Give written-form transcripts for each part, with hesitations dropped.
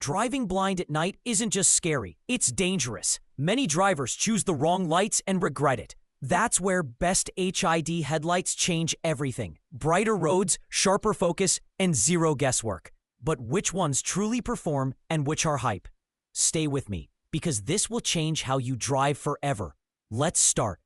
Driving blind at night isn't just scary, it's dangerous. Many drivers choose the wrong lights and regret it. That's where Best HID headlights change everything. Brighter roads, sharper focus, and zero guesswork. But which ones truly perform and which are hype? Stay with me, because this will change how you drive forever. Let's start.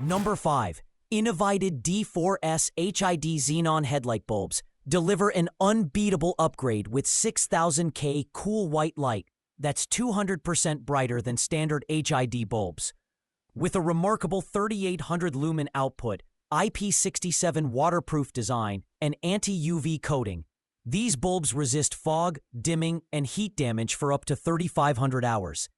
Number 5. Innovated D4S HID Xenon Headlight Bulbs deliver an unbeatable upgrade with 6000K cool white light that's 200% brighter than standard HID bulbs. With a remarkable 3800 lumen output, IP67 waterproof design, and anti-UV coating, these bulbs resist fog, dimming, and heat damage for up to 3,500 hours.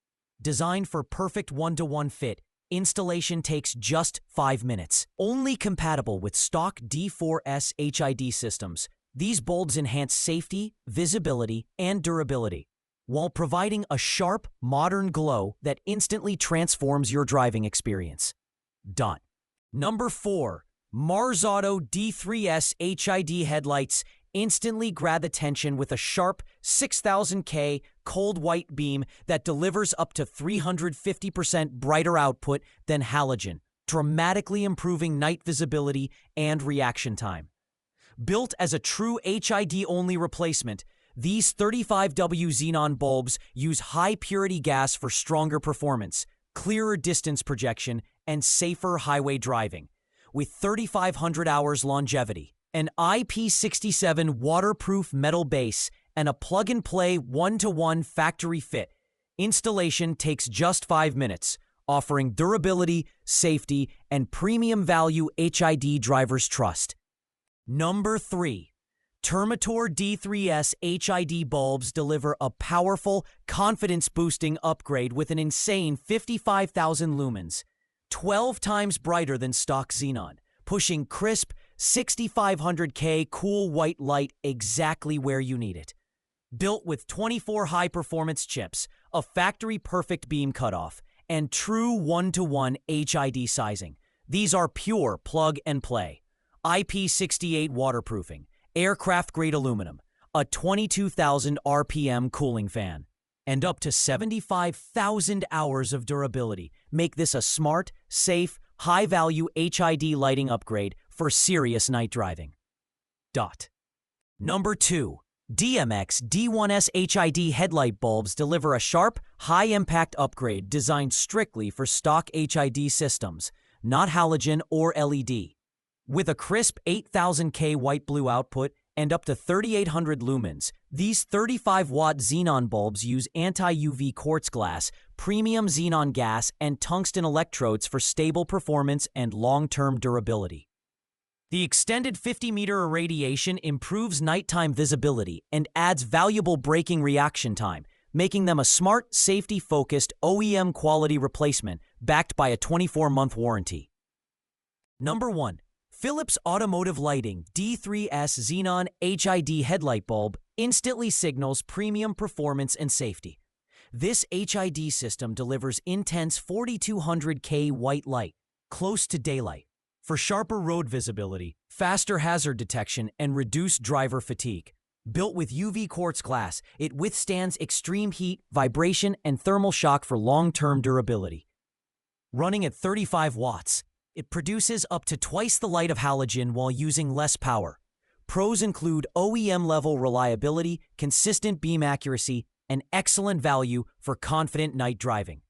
Designed for perfect one-to-one fit, installation takes just 5 minutes. Only compatible with stock D4S HID systems, these bulbs enhance safety, visibility, and durability, while providing a sharp, modern glow that instantly transforms your driving experience. Done. Number 4. Mars Auto D3S HID headlights instantly grab attention with a sharp 6000K cold white beam that delivers up to 350% brighter output than halogen, dramatically improving night visibility and reaction time. Built as a true HID-only replacement, these 35W xenon bulbs use high-purity gas for stronger performance, clearer distance projection, and safer highway driving. With 3,500 hours longevity, an IP67 waterproof metal base, and a plug-and-play one-to-one factory fit, installation takes just 5 minutes, offering durability, safety, and premium value HID drivers trust. Number 3. Terminator D3S HID bulbs deliver a powerful, confidence-boosting upgrade with an insane 55,000 lumens, 12 times brighter than stock xenon, pushing crisp 6,500K cool white light exactly where you need it. Built with 24 high-performance chips, a factory-perfect beam cutoff, and true one-to-one HID sizing, these are pure plug-and-play. IP68 waterproofing, aircraft-grade aluminum, a 22,000 RPM cooling fan, and up to 75,000 hours of durability make this a smart, safe, high-value HID lighting upgrade for serious night driving. Number 2. DMX D1S HID headlight bulbs deliver a sharp, high-impact upgrade designed strictly for stock HID systems, not halogen or LED. With a crisp 8,000K white-blue output and up to 3,800 lumens, these 35-watt xenon bulbs use anti-UV quartz glass, premium xenon gas, and tungsten electrodes for stable performance and long-term durability. The extended 50-meter irradiation improves nighttime visibility and adds valuable braking reaction time, making them a smart, safety-focused OEM-quality replacement backed by a 24-month warranty. Number 1. Philips Automotive Lighting D3S Xenon HID headlight bulb instantly signals premium performance and safety. This HID system delivers intense 4,200K white light, close to daylight, for sharper road visibility, faster hazard detection, and reduced driver fatigue. Built with UV quartz glass, it withstands extreme heat, vibration, and thermal shock for long-term durability. Running at 35 watts, it produces up to twice the light of halogen while using less power. Pros include OEM-level reliability, consistent beam accuracy, and excellent value for confident night driving.